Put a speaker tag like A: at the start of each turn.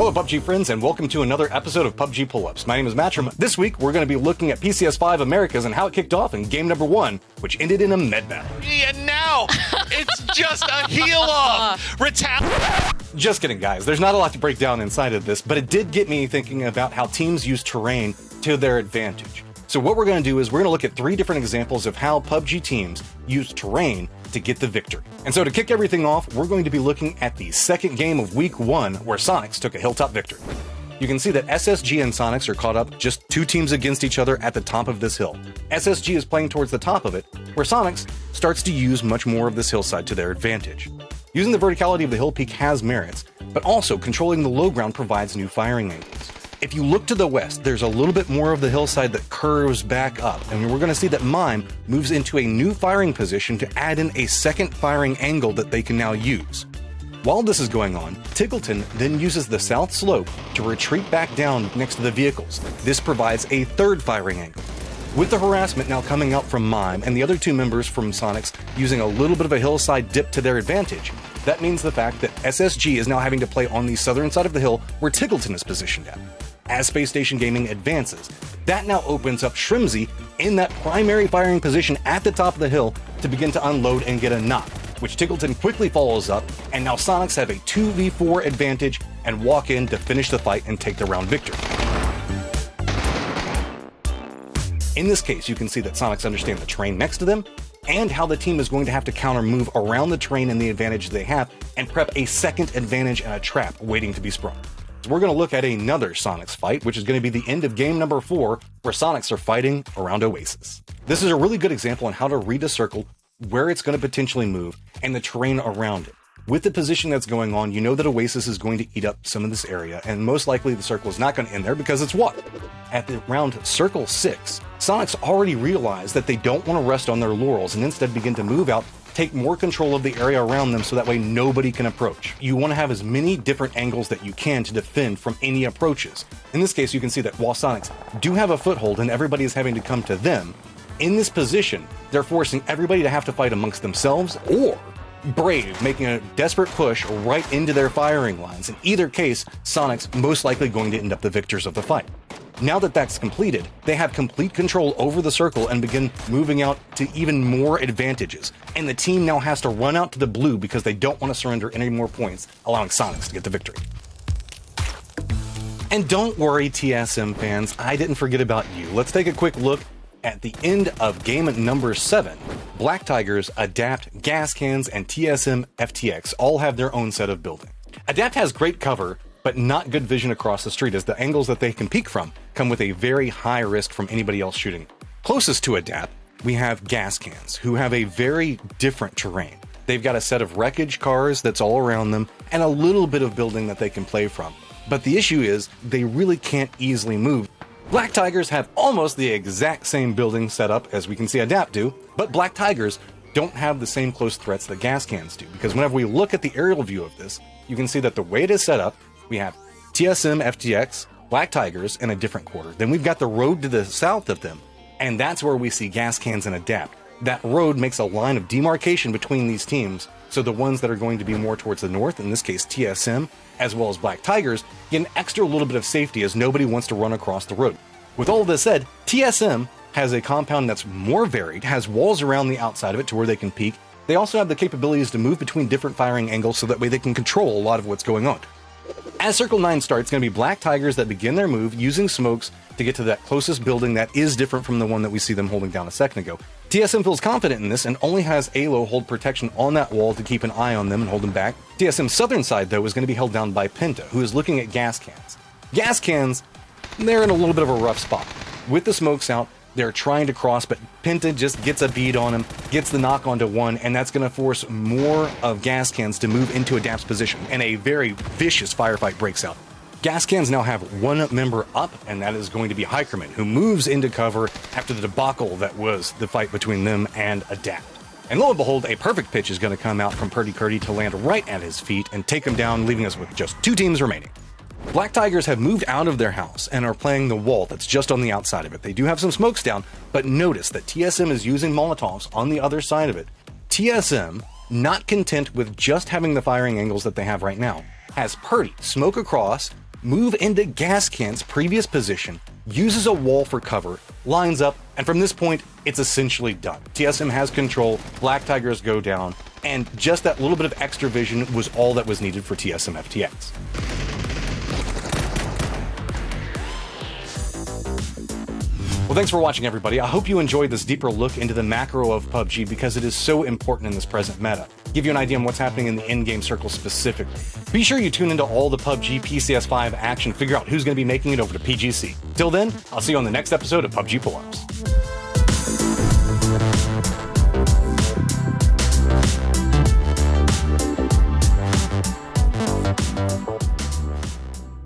A: Hello PUBG friends, and welcome to another episode of PUBG Pull-Ups. My name is Matrym. This week, we're going to be looking at PCS5 Américas and how it kicked off in game number 1, which ended in a med battle.
B: And now, it's just a heal-off!
A: Just kidding, guys. There's not a lot to break down inside of this, but it did get me thinking about how teams use terrain to their advantage. So what we're going to do is we're going to look at 3 different examples of how PUBG teams use terrain to get the victory. And so to kick everything off, we're going to be looking at the second game of week 1, where Soniqs took a hilltop victory. You can see that SSG and Soniqs are caught up, just 2 teams against each other at the top of this hill. SSG is playing towards the top of it, where Soniqs starts to use much more of this hillside to their advantage. Using the verticality of the hill peak has merits, but also controlling the low ground provides new firing angles. If you look to the west, there's a little bit more of the hillside that curves back up, and we're going to see that Matrym moves into a new firing position to add in a second firing angle that they can now use. While this is going on, Tiggleton then uses the south slope to retreat back down next to the vehicles. This provides a third firing angle. With the harassment now coming out from Matrym and the other 2 members from Soniqs using a little bit of a hillside dip to their advantage, that means the fact that SSG is now having to play on the southern side of the hill where Tiggleton is positioned at. As Space Station Gaming advances, that now opens up Shrimzy in that primary firing position at the top of the hill to begin to unload and get a knock, which Tiggleton quickly follows up, and now Soniqs have a 2v4 advantage and walk in to finish the fight and take the round victory. In this case, you can see that Soniqs understand the terrain next to them, and how the team is going to have to counter move around the terrain and the advantage they have, and prep a second advantage and a trap waiting to be sprung. So we're going to look at another Soniqs fight, which is going to be the end of game number 4, where Soniqs are fighting around Oasis. This is a really good example on how to read a circle, where it's going to potentially move, and the terrain around it. With the position that's going on, you know that Oasis is going to eat up some of this area, and most likely the circle is not going to end there because it's water. At around circle 6, Soniqs already realize that they don't want to rest on their laurels and instead begin to move out, take more control of the area around them so that way nobody can approach. You want to have as many different angles that you can to defend from any approaches. In this case, you can see that while Soniqs do have a foothold and everybody is having to come to them, in this position, they're forcing everybody to have to fight amongst themselves or Brave, making a desperate push right into their firing lines. In either case, Soniqs most likely going to end up the victors of the fight. Now that that's completed, they have complete control over the circle and begin moving out to even more advantages. And the team now has to run out to the blue because they don't want to surrender any more points, allowing Soniqs to get the victory. And don't worry, TSM fans, I didn't forget about you. Let's take a quick look at the end of game number 7. Black Tigers, Adapt, Gas Cans, and TSM FTX all have their own set of buildings. Adapt has great cover, but not good vision across the street, as the angles that they can peek from come with a very high risk from anybody else shooting. Closest to Adapt, we have Gas Cans, who have a very different terrain. They've got a set of wreckage cars that's all around them, and a little bit of building that they can play from. But the issue is, they really can't easily move. Black Tigers have almost the exact same building setup as we can see Adapt do, but Black Tigers don't have the same close threats that Gas Cans do, because whenever we look at the aerial view of this, you can see that the way it is set up, we have TSM FTX, Black Tigers, in a different quarter. Then we've got the road to the south of them, and that's where we see Gas Cans and Adapt. That road makes a line of demarcation between these teams, so the ones that are going to be more towards the north, in this case TSM, as well as Black Tigers, get an extra little bit of safety as nobody wants to run across the road. With all of this said, TSM has a compound that's more varied, has walls around the outside of it to where they can peek. They also have the capabilities to move between different firing angles so that way they can control a lot of what's going on. As Circle 9 starts, it's going to be Black Tigers that begin their move using smokes to get to that closest building that is different from the one that we see them holding down a second ago. TSM feels confident in this and only has ALO hold protection on that wall to keep an eye on them and hold them back. TSM's southern side, though, is going to be held down by Penta, who is looking at Gas Cans. Gas Cans, they're in a little bit of a rough spot. With the smokes out, they're trying to cross, but Penta just gets a bead on him, gets the knock onto one, and that's going to force more of Gas Cans to move into Adapt's position, and a very vicious firefight breaks out. Gas Cans now have one member up, and that is going to be Hikerman, who moves into cover after the debacle that was the fight between them and Adapt. And lo and behold, a perfect pitch is going to come out from Purdy Curdy to land right at his feet and take him down, leaving us with just 2 teams remaining. Black Tigers have moved out of their house and are playing the wall that's just on the outside of it. They do have some smokes down, but notice that TSM is using Molotovs on the other side of it. TSM, not content with just having the firing angles that they have right now, has Purdy smoke across, move into Gascan's previous position, uses a wall for cover, lines up, and from this point, it's essentially done. TSM has control, Black Tigers go down, and just that little bit of extra vision was all that was needed for TSM FTX. Well, thanks for watching, everybody. I hope you enjoyed this deeper look into the macro of PUBG because it is so important in this present meta. Give you an idea on what's happening in the in-game circle specifically. Be sure you tune into all the PUBG PCS5 action, figure out who's going to be making it over to PGC. Till then, I'll see you on the next episode of PUBG Pull-Ups.